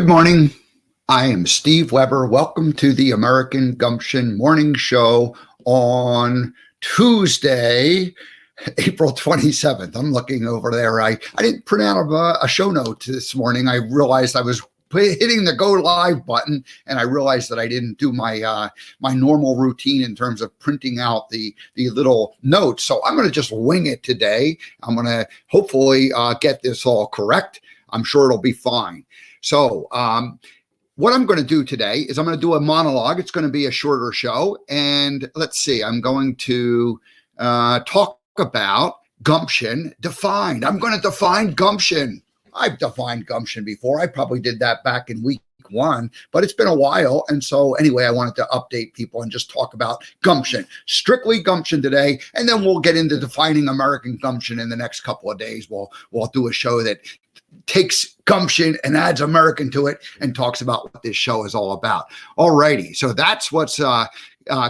Good morning. I am Steve Weber. Welcome to the American Gumption Morning Show on Tuesday, April 27th. I'm looking over there. I didn't print out a show note this morning. I realized I was hitting the go live button, and I realized that I didn't do my my normal routine in terms of printing out the little notes. So I'm going to just wing it today. I'm going to hopefully get this all correct. I'm sure it'll be fine. So what I'm going to do today is I'm going to do a monologue. It's going to be a shorter show. And let's see, I'm going to talk about Gumption Defined. I'm going to define Gumption. I've defined Gumption before. I probably did that back in week 1, but it's been a while. And so anyway, I wanted to update people and just talk about Gumption, strictly Gumption today. And then we'll get into defining American Gumption in the next couple of days. We'll do a show that takes Gumption and adds American to it and talks about what this show is all about. All righty. So that's what's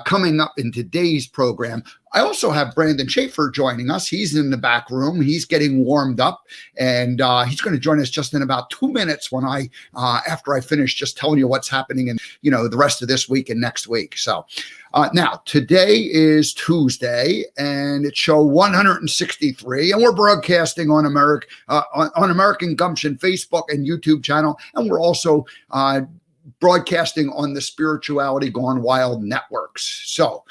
coming up in today's program. I also have Brandon Schaefer joining us. He's in the back room. He's getting warmed up, and he's going to join us just in about 2 minutes when after I finish just telling you what's happening in, the rest of this week and next week. So now today is Tuesday, and it's show 163, and we're broadcasting on American Gumption Facebook and YouTube channel, and we're also broadcasting on the Spirituality Gone Wild networks. So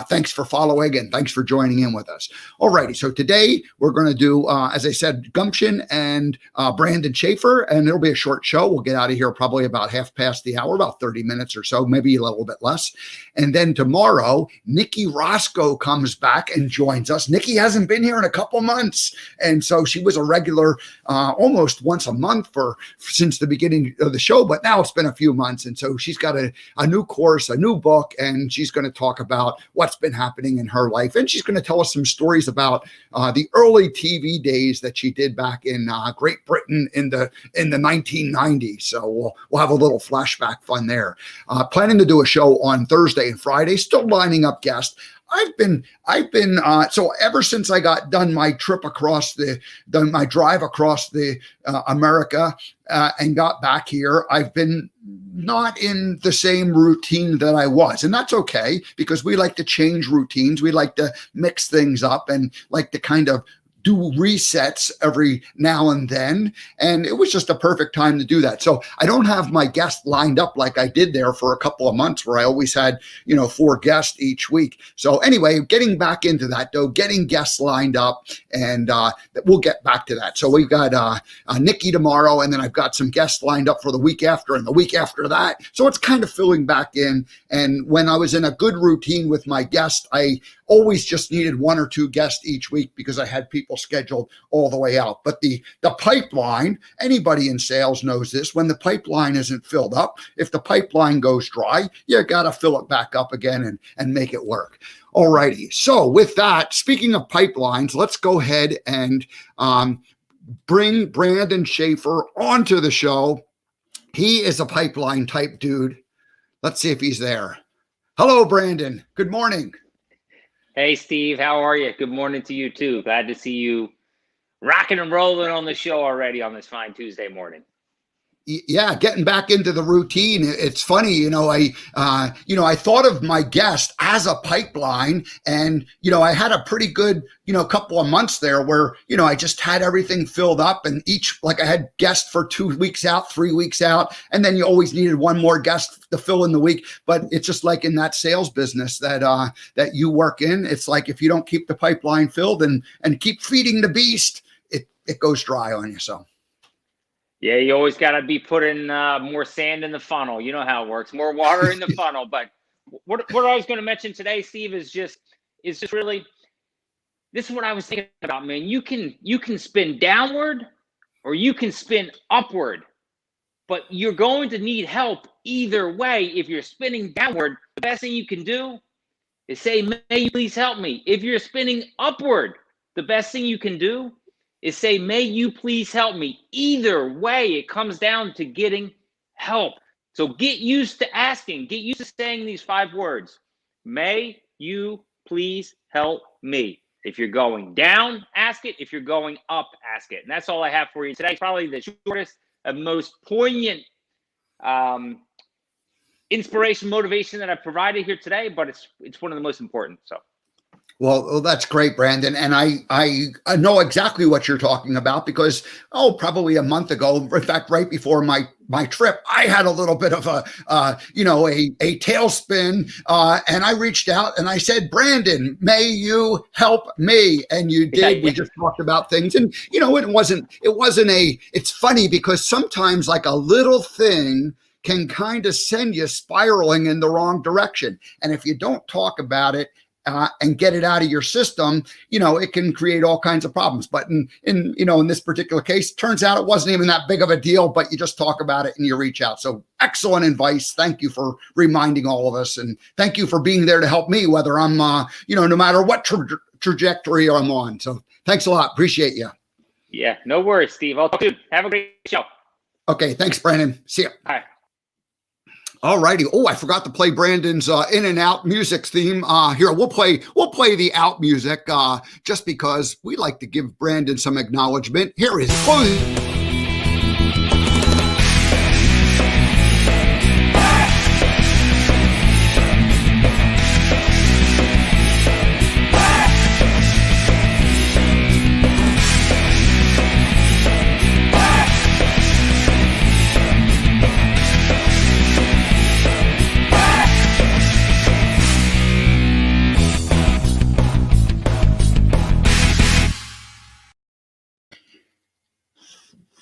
thanks for following and thanks for joining in with us. All righty. So today we're going to do, as I said, Gumption and Brandon Schaefer, and it'll be a short show. We'll get out of here probably about half past the hour, about 30 minutes or so, maybe a little bit less. And then tomorrow, Nikki Roscoe comes back and joins us. Nikki hasn't been here in a couple months. And so she was a regular almost once a month since the beginning of the show, but now it's been a few months. And so she's got a new course, a new book, and she's going to talk about what's been happening in her life. And she's going to tell us some stories about the early TV days that she did back in Great Britain in the 1990s. So we'll have a little flashback fun there. Planning to do a show on Thursday and Friday, still lining up guests. I've been so ever since I got done my trip across my drive across America and got back here, I've been not in the same routine that I was. And that's okay, because we like to change routines. We like to mix things up and like to kind of do resets every now and then. And it was just a perfect time to do that. So I don't have my guests lined up like I did there for a couple of months where I always had, 4 guests each week. So anyway, getting back into that though, getting guests lined up, and we'll get back to that. So we've got Nikki tomorrow, and then I've got some guests lined up for the week after and the week after that. So it's kind of filling back in. And when I was in a good routine with my guests, I always just needed 1 or 2 guests each week because I had people scheduled all the way out. But the pipeline, anybody in sales knows this, when the pipeline isn't filled up, if the pipeline goes dry, you got to fill it back up again and make it work. All righty. So with that, speaking of pipelines, let's go ahead and bring Brandon Schaefer onto the show. He is a pipeline type dude. Let's see if he's there. Hello, Brandon. Good morning. Hey, Steve, how are you? Good morning to you, too. Glad to see you rocking and rolling on the show already on this fine Tuesday morning. Yeah, getting back into the routine. It's funny, I thought of my guest as a pipeline, and, I had a pretty good, couple of months there where, I just had everything filled up, and I had guests for 2 weeks out, 3 weeks out, and then you always needed 1 more guest to fill in the week. But it's just like in that sales business that you work in. It's like, if you don't keep the pipeline filled and keep feeding the beast, it goes dry on you. So. Yeah, you always got to be putting more sand in the funnel. You know how it works, more water in the funnel. But what I was going to mention today, Steve, is just really, this is what I was thinking about, man. You can spin downward or you can spin upward, but you're going to need help either way. If you're spinning downward, the best thing you can do is say, "May you please help me." If you're spinning upward, the best thing you can do is say, "May you please help me." Either way, it comes down to getting help. So get used to asking, get used to saying these 5 words. May you please help me. If you're going down, ask it. If you're going up, ask it. And that's all I have for you today. Probably the shortest and most poignant inspiration, motivation that I provided here today, but it's one of the most important. So. Well, that's great, Brandon. And I know exactly what you're talking about because, probably a month ago, in fact, right before my trip, I had a little bit of a tailspin. And I reached out and I said, Brandon, may you help me? And you did. Yeah. We just talked about things. And, it's funny because sometimes like a little thing can kind of send you spiraling in the wrong direction. And if you don't talk about it, and get it out of your system, it can create all kinds of problems. But in this particular case, turns out it wasn't even that big of a deal, but you just talk about it and you reach out. So excellent advice. Thank you for reminding all of us. And thank you for being there to help me, whether I'm, no matter what trajectory I'm on. So thanks a lot. Appreciate you. Yeah, no worries, Steve. I'll talk to you. Have a great show. Okay. Thanks, Brandon. See ya. Bye. All righty. Oh, I forgot to play Brandon's in and out music theme. Here, we'll play the out music just because we like to give Brandon some acknowledgement. Here is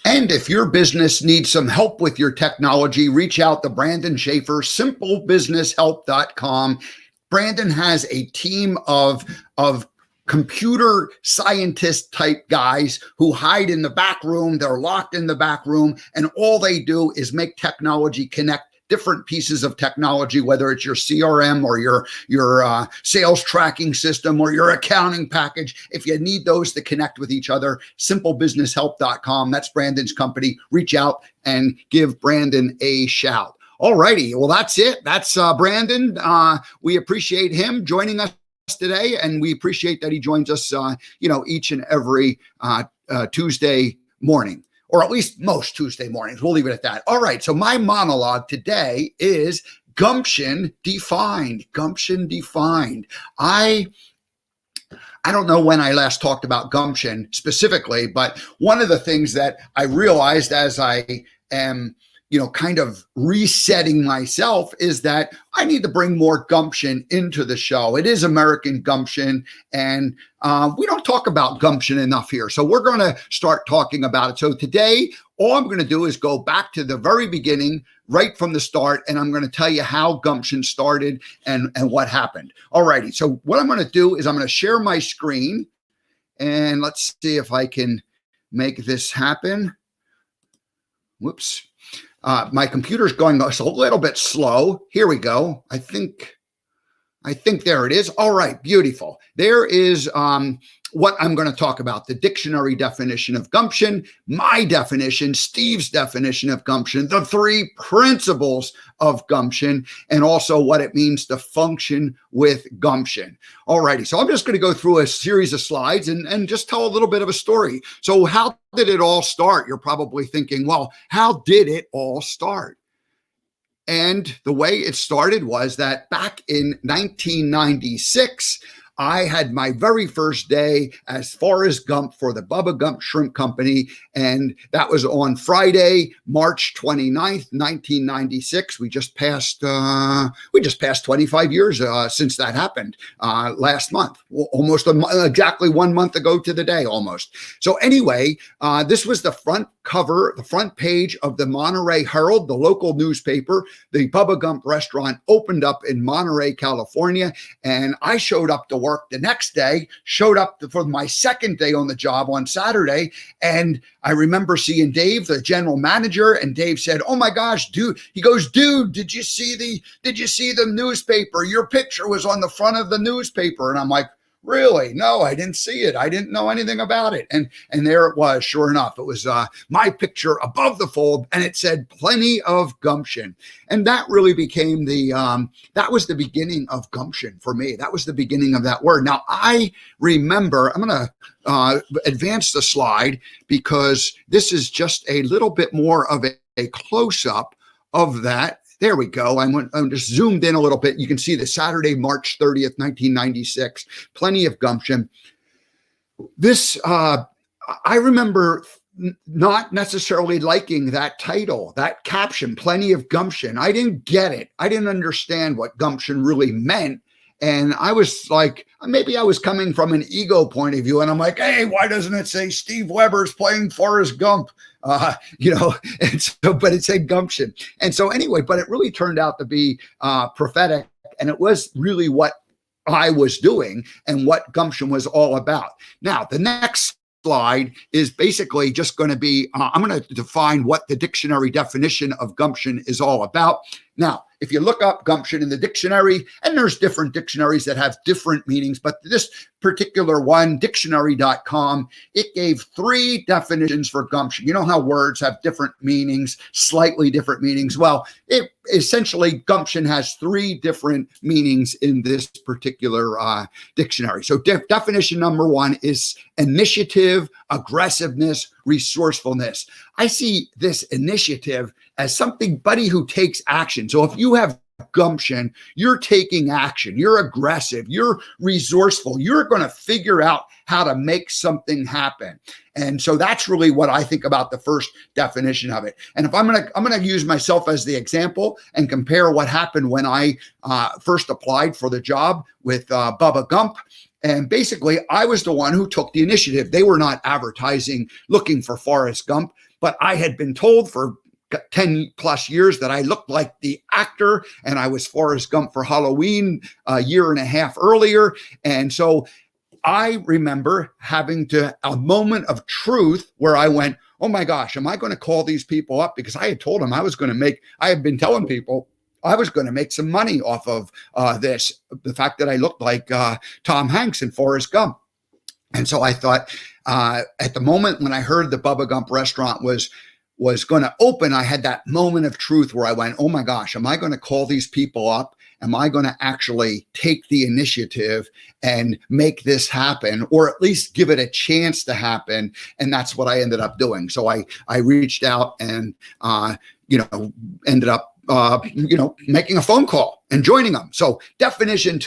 And if your business needs some help with your technology, reach out to Brandon Schaefer, simplebusinesshelp.com. Brandon has a team of computer scientist type guys who hide in the back room. They're locked in the back room, and all they do is make technology connect different pieces of technology, whether it's your CRM or your sales tracking system or your accounting package. If you need those to connect with each other, simplebusinesshelp.com. That's Brandon's company. Reach out and give Brandon a shout. All righty. Well, that's it. That's Brandon. We appreciate him joining us today, and we appreciate that he joins us, each and every Tuesday morning. Or at least most Tuesday mornings. We'll leave it at that. All right. So my monologue today is Gumption Defined. Gumption Defined. I don't know when I last talked about gumption specifically, but one of the things that I realized as I am, kind of resetting myself is that I need to bring more gumption into the show. It is American gumption, and we don't talk about gumption enough here. So we're going to start talking about it. So today, all I'm going to do is go back to the very beginning, right from the start, and I'm going to tell you how gumption started and what happened. All righty. So what I'm going to do is I'm going to share my screen, and let's see if I can make this happen. Whoops. My computer's going a little bit slow. Here we go. I think there it is. All right, beautiful. There is what I'm going to talk about, the dictionary definition of gumption, my definition, Steve's definition of gumption, the 3 principles of gumption, and also what it means to function with gumption. All righty, so I'm just going to go through a series of slides and just tell a little bit of a story. So how did it all start? You're probably thinking, well, how did it all start? And the way it started was that back in 1996, I had my very first day as Forrest Gump for the Bubba Gump Shrimp Company. And that was on Friday, March 29th, 1996. We just passed 25 years since that happened last month, almost exactly 1 month ago to the day almost. So anyway, this was the front cover, the front page of the Monterey Herald, the local newspaper. The Bubba Gump restaurant opened up in Monterey, California. And I showed up to work the next day, showed up for my second day on the job on Saturday. And I remember seeing Dave, the general manager, and Dave said, "Oh my gosh, dude." He goes, "Dude, did you see the newspaper? Your picture was on the front of the newspaper." And I'm like, "Really? No, I didn't see it. I didn't know anything about it." And there it was. Sure enough, it was my picture above the fold, and it said "Plenty of Gumption." And that really became that was the beginning of gumption for me. That was the beginning of that word. Now I remember, I'm going to advance the slide because this is just a little bit more of a close-up of that. There we go. I'm just zoomed in a little bit. You can see the Saturday, March 30th, 1996, Plenty of Gumption. This, I remember not necessarily liking that title, that caption, Plenty of Gumption. I didn't get it. I didn't understand what gumption really meant. And I was like, maybe I was coming from an ego point of view. And I'm like, hey, why doesn't it say Steve Weber's playing Forrest Gump? And so, but it said gumption. And so anyway, but it really turned out to be prophetic. And it was really what I was doing and what gumption was all about. Now, the next slide is basically just going to be, I'm going to define what the dictionary definition of gumption is all about. Now, if you look up gumption in the dictionary, and there's different dictionaries that have different meanings, but this particular one, dictionary.com, it gave 3 definitions for gumption. You know how words have different meanings, slightly different meanings? Well, it essentially, gumption has 3 different meanings in this particular dictionary. So definition number 1 is initiative, aggressiveness, resourcefulness. I see this initiative as somebody who takes action. So if you have gumption, you're taking action, you're aggressive, you're resourceful, you're going to figure out how to make something happen. And so that's really what I think about the first definition of it. And if I'm going to use myself as the example and compare what happened when I first applied for the job with Bubba Gump. And basically, I was the one who took the initiative. They were not advertising looking for Forrest Gump, but I had been told for 10 plus years that I looked like the actor, and I was Forrest Gump for Halloween a year and a half earlier. And so I remember having a moment of truth where I went, oh my gosh, am I going to call these people up? Because I had told them I had been telling people I was going to make some money off of the fact that I looked like Tom Hanks in Forrest Gump. And so I thought at the moment when I heard the Bubba Gump restaurant was going to open, I had that moment of truth where I went, oh my gosh, am I going to call these people up? Am I going to actually take the initiative and make this happen, or at least give it a chance to happen? And that's what I ended up doing. So I reached out and, ended up making a phone call and joining them. So definition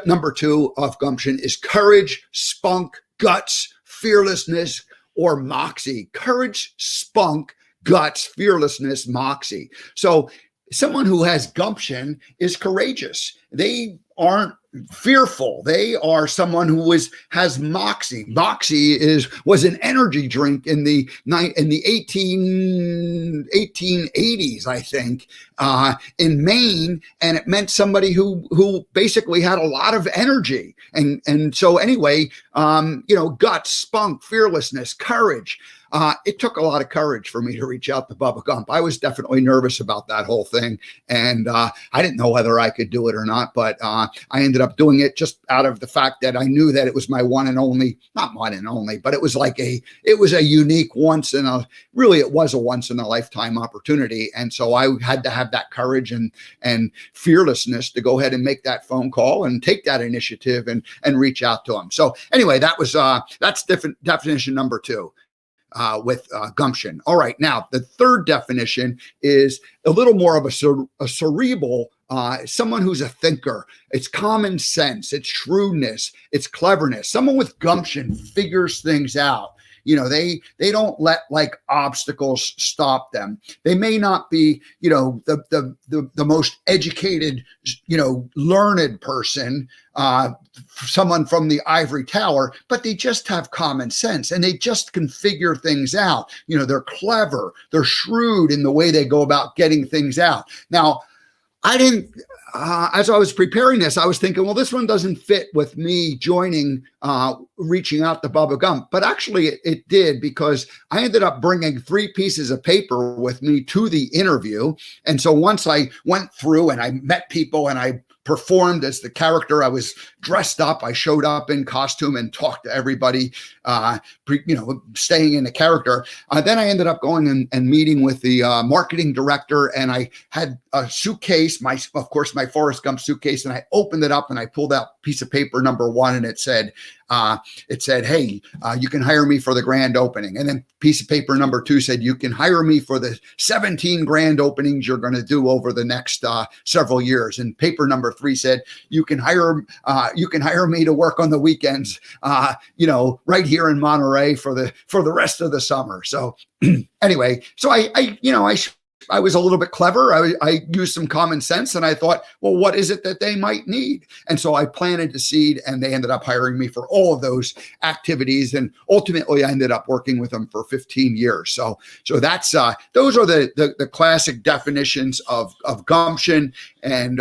number 2 of gumption is courage, spunk, guts, fearlessness, or moxie. Courage, spunk, guts, fearlessness, moxie. So someone who has gumption is courageous. They aren't fearful. They are someone who has moxie. Moxie was an energy drink in the 1880s, I think, in Maine, and it meant somebody who basically had a lot of energy. And so anyway, guts, spunk, fearlessness, courage. It took a lot of courage for me to reach out to Bubba Gump. I was definitely nervous about that whole thing, and I didn't know whether I could do it or not, but I ended up doing it just out of the fact that I knew that it was my one and only, not one and only, but it was a unique it was a once in a lifetime opportunity. And so I had to have that courage and fearlessness to go ahead and make that phone call and take that initiative and reach out to him. So anyway, that's definition number 2. With gumption. All right. Now, the third definition is a little more of a cerebral, someone who's a thinker. It's common sense. It's shrewdness. It's cleverness. Someone with gumption figures things out. They don't let obstacles stop them. They may not be, the most educated, learned person, someone from the ivory tower, but they just have common sense and they just can figure things out. They're clever, they're shrewd in the way they go about getting things out. Now, I didn't, as I was preparing this, I was thinking, well, this one doesn't fit with me reaching out to Bubba Gump. But actually it did, because I ended up bringing 3 pieces of paper with me to the interview. And so once I went through and I met people and I performed as the character, I was dressed up, I showed up in costume and talked to everybody, staying in the character. Then I ended up going and meeting with the marketing director, and I had a suitcase, my Forrest Gump suitcase, and I opened it up and I pulled out piece of paper number 1, and it said, it said, hey, you can hire me for the grand opening. And then piece of paper number 2 said, you can hire me for the 17 grand openings you're going to do over the next several years. And paper number 3 said, you can hire me to work on the weekends, right here in Monterey for the rest of the summer. So anyway, so I was a little bit clever. I used some common sense, and I thought, well, what is it that they might need? And so I planted the seed, and they ended up hiring me for all of those activities. And ultimately, I ended up working with them for 15 years. So that's those are the classic definitions of gumption, and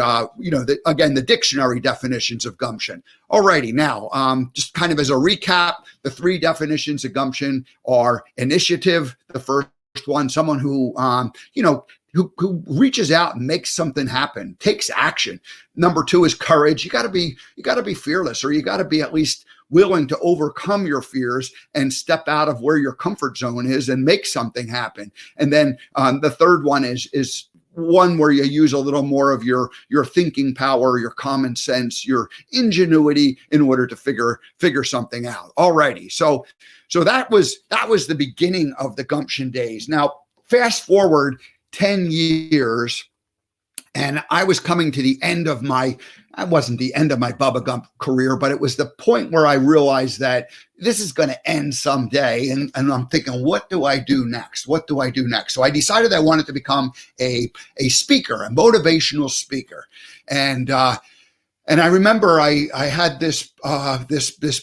again, the dictionary definitions of gumption. Alrighty, now just kind of as a recap, the 3 definitions of gumption are initiative, the first one, someone who who reaches out and makes something happen, takes action. Number 2 is courage. You got to be fearless, or you got to be at least willing to overcome your fears and step out of where your comfort zone is and make something happen. And then the third one is one where you use a little more of your thinking power, your common sense, your ingenuity in order to figure something out. Alrighty, so that was the beginning of the gumption days. Now, fast forward 10 years, and I was coming to the end of I wasn't the end of my Bubba Gump career, but it was the point where I realized that this is going to end someday. And I'm thinking, what do I do next? What do I do next? So I decided I wanted to become a speaker, a motivational speaker. And I remember I had this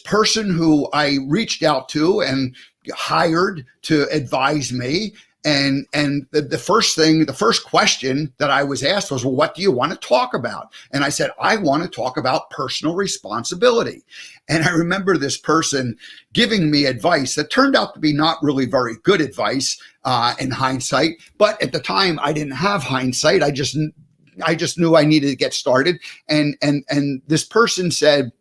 person who I reached out to and hired to advise me. And the first question that I was asked was, well, what do you want to talk about? And I said, I want to talk about personal responsibility. And I remember this person giving me advice that turned out to be not really very good advice in hindsight. But at the time, I didn't have hindsight. I just knew I needed to get started. And this person said,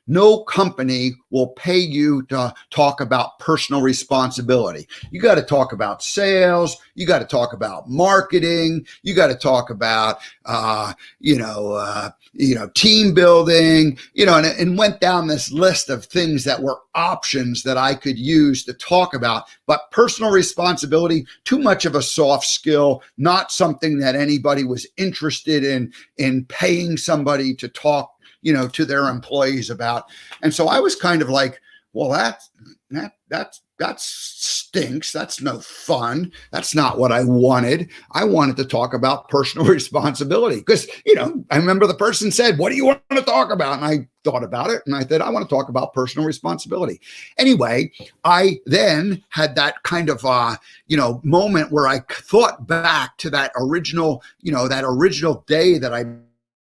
no company will pay you to talk about personal responsibility. You got to talk about sales. You got to talk about marketing. You got to talk about, team building, and went down this list of things that were options that I could use to talk about. But personal responsibility, too much of a soft skill, not something that anybody was interested in paying somebody to talk to their employees about. And so I was kind of like, well, that stinks. That's no fun. That's not what I wanted. I wanted to talk about personal responsibility because, I remember the person said, what do you want to talk about? And I thought about it and I said, I want to talk about personal responsibility. Anyway, I then had that kind of, moment where I thought back to that original day that I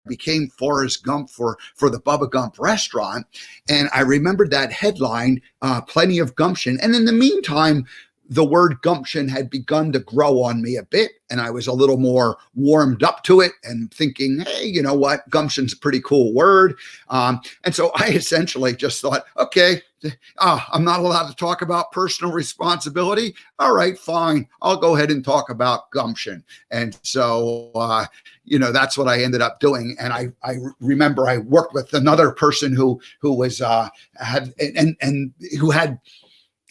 became Forrest Gump for the Bubba Gump restaurant. And I remembered that headline, plenty of gumption. And in the meantime, the word gumption had begun to grow on me a bit. And I was a little more warmed up to it and thinking, hey, you know what? Gumption's a pretty cool word. And so I essentially just thought, okay, I'm not allowed to talk about personal responsibility. All right, fine. I'll go ahead and talk about gumption. And so, that's what I ended up doing. And I remember I worked with another person who was who had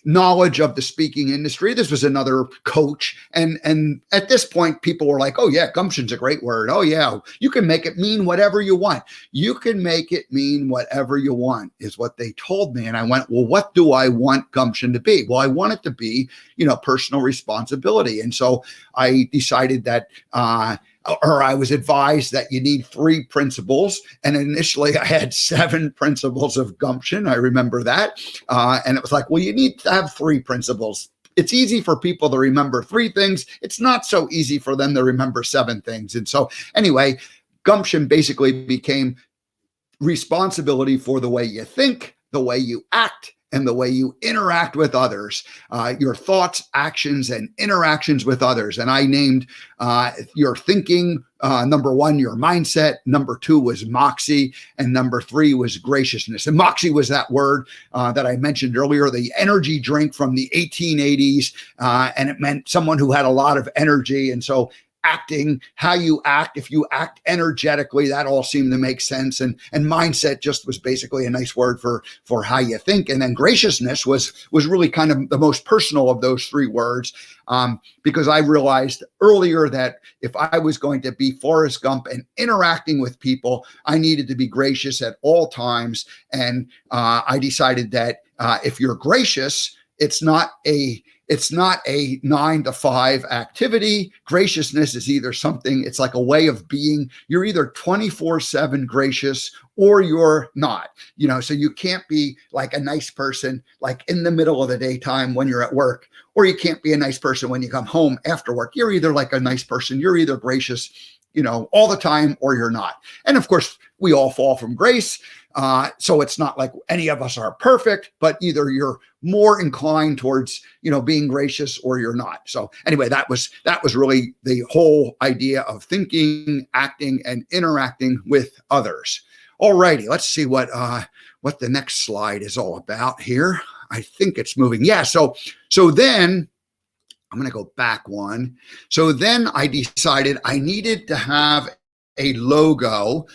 knowledge of the speaking industry. This was another coach. And at this point, people were like, oh yeah, gumption's a great word. Oh yeah, you can make it mean whatever you want. You can make it mean whatever you want is what they told me. And I went, well, what do I want gumption to be? Well, I want it to be, personal responsibility. And so I decided that, or I was advised that you need 3 principles. And initially I had 7 principles of gumption. I remember that. And it was like, well, you need to have 3 principles. It's easy for people to remember 3 things. It's not so easy for them to remember 7 things. And so anyway, gumption basically became responsibility for the way you think, the way you act, and the way you interact with others, your thoughts, actions, and interactions with others. And I named your thinking, number 1, your mindset. Number 2 was moxie. And number 3 was graciousness. And moxie was that word that I mentioned earlier, the energy drink from the 1880s. And it meant someone who had a lot of energy. And so acting, how you act. If you act energetically, that all seemed to make sense. And mindset just was basically a nice word for how you think. And then graciousness was really kind of the most personal of those three words, because I realized earlier that if I was going to be Forrest Gump and interacting with people, I needed to be gracious at all times. And I decided that if you're gracious, it's not a 9 to 5 activity. Graciousness is either something, it's like a way of being. You're either 24/7 gracious or you're not, so you can't be like a nice person, like in the middle of the daytime when you're at work, or you can't be a nice person when you come home after work. You're either like a nice person, you're either gracious, all the time, or you're not. And of course, we all fall from grace. So it's not like any of us are perfect, but either you're more inclined towards, being gracious or you're not. So anyway, that was really the whole idea of thinking, acting, and interacting with others. All righty, let's see what the next slide is all about here. I think it's moving. Yeah. So then I'm going to go back one. So then I decided I needed to have a logo.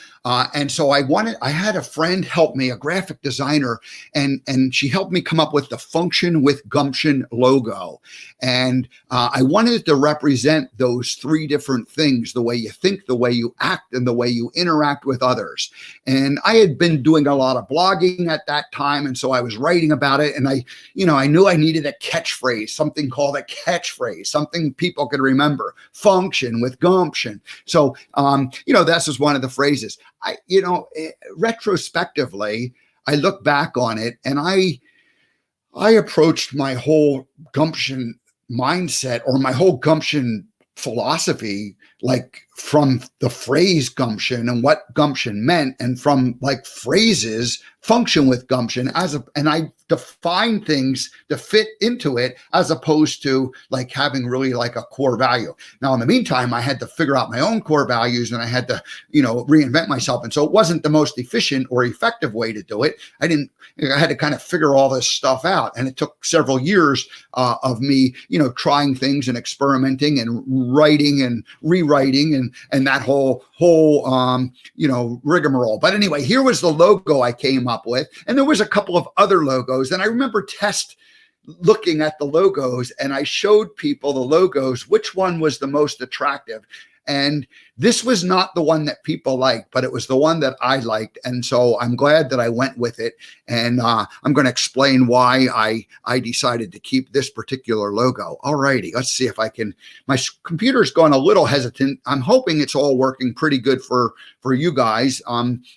And so I had a friend help me, a graphic designer, and she helped me come up with the Function with Gumption logo. And I wanted to represent those three different things: the way you think, the way you act, and the way you interact with others. And I had been doing a lot of blogging at that time. And so I was writing about it. And I knew I needed a catchphrase, something called a catchphrase, something people could remember: Function with Gumption. So, this is one of the phrases. Retrospectively, I look back on it and I approached my whole Gumption mindset, or my whole Gumption philosophy, like from the phrase gumption and what gumption meant, and from like phrases, function with gumption and I define things to fit into it, as opposed to like having really like a core value. Now, in the meantime, I had to figure out my own core values, and I had to, reinvent myself. And so it wasn't the most efficient or effective way to do it. I had to kind of figure all this stuff out. And it took several years of me, trying things and experimenting and writing and rewriting and that whole rigmarole. But anyway, here was the logo I came up with. And there was a couple of other logos. And I remember looking at the logos, and I showed people the logos, which one was the most attractive. And this was not the one that people liked, but it was the one that I liked. And so I'm glad that I went with it. And I'm going to explain why I decided to keep this particular logo. All righty, let's see if I can. My computer's going a little hesitant. I'm hoping it's all working pretty good for you guys.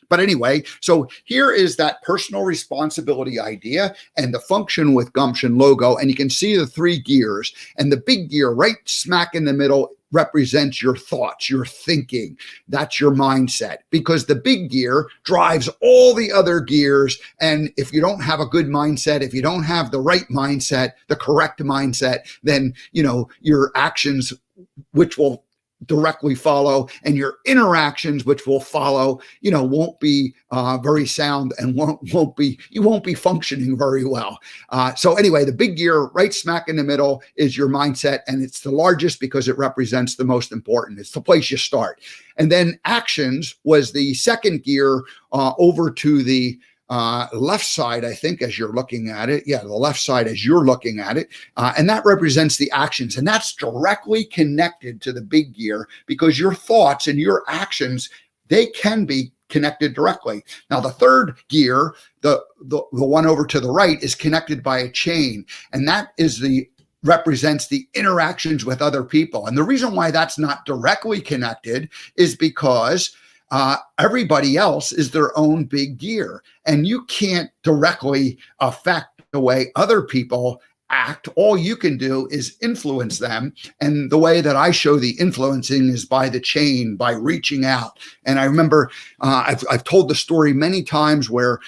But anyway, so here is that personal responsibility idea and the Function with Gumption logo. And you can see the three gears, and the big gear right smack in the middle represents your thoughts, your thinking. That's your mindset, because the big gear drives all the other gears. And if you don't have a good mindset, if you don't have the right mindset, the correct mindset, then, your actions, which will directly follow, and your interactions, which will follow, won't be very sound, and you won't be functioning very well. So anyway, the big gear right smack in the middle is your mindset, and it's the largest because it represents the most important. It's the place you start. And then actions was the second gear over to the left side, I think, as you're looking at it. Yeah, the left side as you're looking at it. And that represents the actions. And that's directly connected to the big gear, because your thoughts and your actions, they can be connected directly. Now, the third gear, the one over to the right, is connected by a chain. And that represents the interactions with other people. And the reason why that's not directly connected is because everybody else is their own big gear, and you can't directly affect the way other people act. All you can do is influence them. And the way that I show the influencing is by the chain, by reaching out. And I remember I've told the story many times where,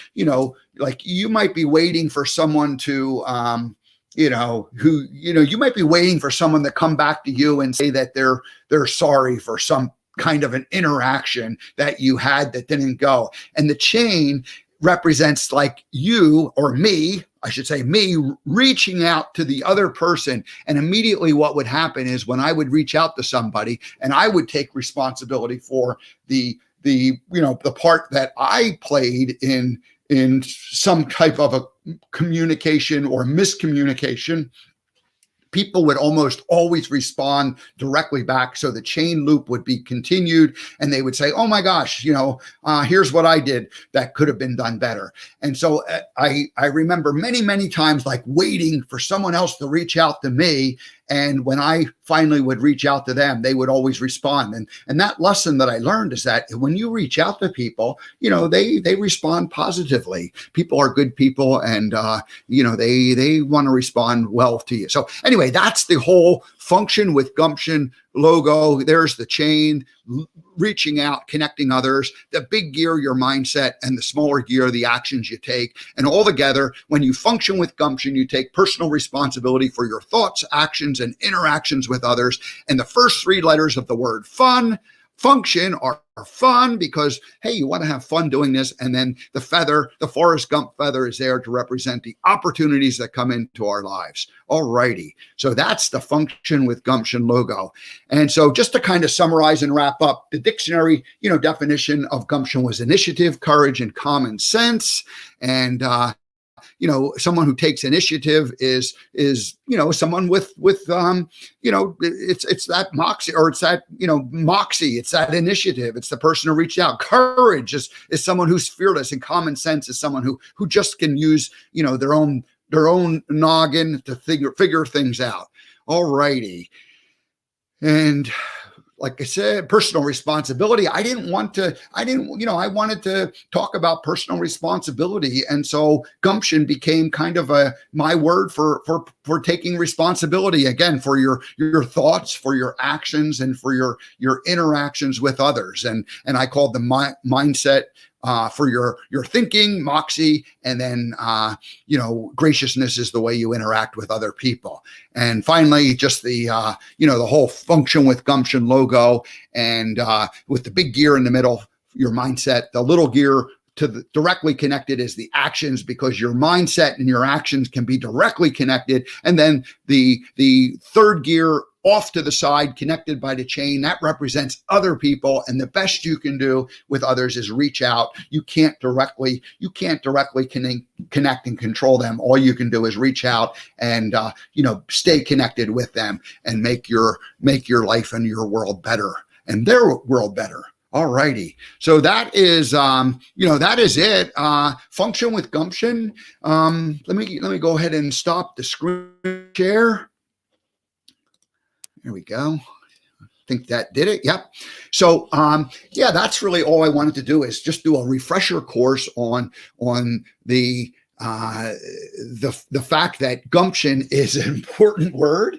like you might be waiting for someone to, you might be waiting for someone to come back to you and say that they're sorry for some kind of an interaction that you had that didn't go. And the chain represents like you or me. I should say me, reaching out to the other person. And immediately what would happen is when I would reach out to somebody and I would take responsibility for the part that I played in some type of a communication or miscommunication, people would almost always respond directly back. So the chain loop would be continued and they would say, oh my gosh, here's what I did that could have been done better. And so I remember many, many times like waiting for someone else to reach out to me. And when I finally would reach out to them, they would always respond. And that lesson that I learned is that when you reach out to people, they respond positively. People are good people, and they want to respond well to you. So anyway, that's the whole Function with Gumption logo. There's the chain, reaching out, connecting others, the big gear, your mindset, and the smaller gear, the actions you take. And all together, when you function with Gumption, you take personal responsibility for your thoughts, actions, and interactions with others. And the first three letters of the word function are fun, because, hey, you want to have fun doing this. And then the feather, the Forrest Gump feather, is there to represent the opportunities that come into our lives. All righty. So that's the Function with Gumption logo. And so just to kind of summarize and wrap up, the dictionary, definition of Gumption was initiative, courage, and common sense. And, someone who takes initiative is someone with it's that moxie, or it's that, moxie. It's that initiative. It's the person who reached out. Courage is someone who's fearless, and common sense is someone who just can use, their own noggin to figure things out. All righty. And like I said, personal responsibility. I wanted to talk about personal responsibility. And so Gumption became kind of my word for taking responsibility, again, for your thoughts, for your actions, and for your interactions with others. And I called the mindset for your thinking, moxie, and then, graciousness is the way you interact with other people. And finally, just the whole Function with Gumption logo, and with the big gear in the middle, your mindset, the little gear directly connected is the actions, because your mindset and your actions can be directly connected. And then the third gear off to the side, connected by the chain, that represents other people. And the best you can do with others is reach out. You can't directly connect and control them. All you can do is reach out and stay connected with them, and make your life and your world better, and their world better. All righty. So that is that is it. Function with Gumption. Let me go ahead and stop the screen share. There we go. I think that did it. Yep. So that's really all I wanted to do, is just do a refresher course on the fact that gumption is an important word.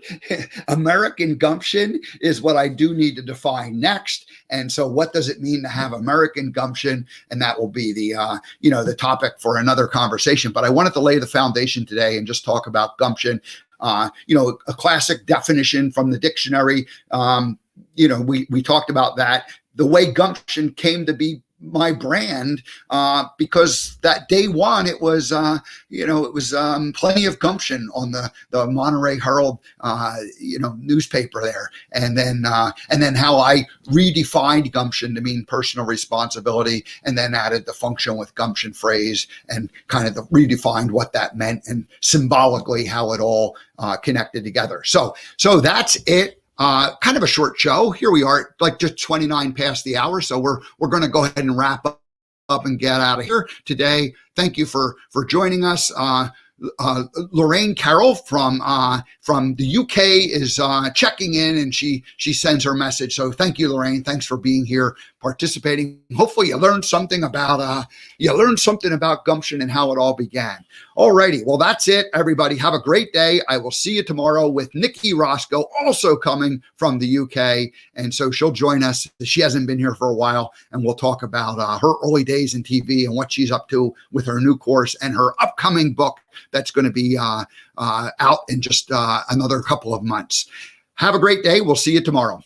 American gumption is what I do need to define next. And so what does it mean to have American gumption? And that will be the topic for another conversation. But I wanted to lay the foundation today and just talk about gumption. A classic definition from the dictionary. We talked about that. The way gumption came to be my brand, because that day one, it was plenty of gumption on the Monterey Herald, newspaper there. And then how I redefined gumption to mean personal responsibility, and then added the Function with Gumption phrase, and kind of redefined what that meant, and symbolically how it all connected together. So that's it. Kind of a short show. Here we are, like just 29 past the hour. So we're going to go ahead and wrap up and get out of here today. Thank you for joining us. Lorraine Carroll from the UK is checking in, and she sends her message. So thank you, Lorraine. Thanks for being here, participating. Hopefully you learned something about gumption and how it all began. All righty. Well, that's it, everybody. Have a great day. I will see you tomorrow with Nikki Roscoe, also coming from the UK. And so she'll join us. She hasn't been here for a while, and we'll talk about her early days in TV and what she's up to with her new course and her upcoming book that's going to be out in just another couple of months. Have a great day. We'll see you tomorrow.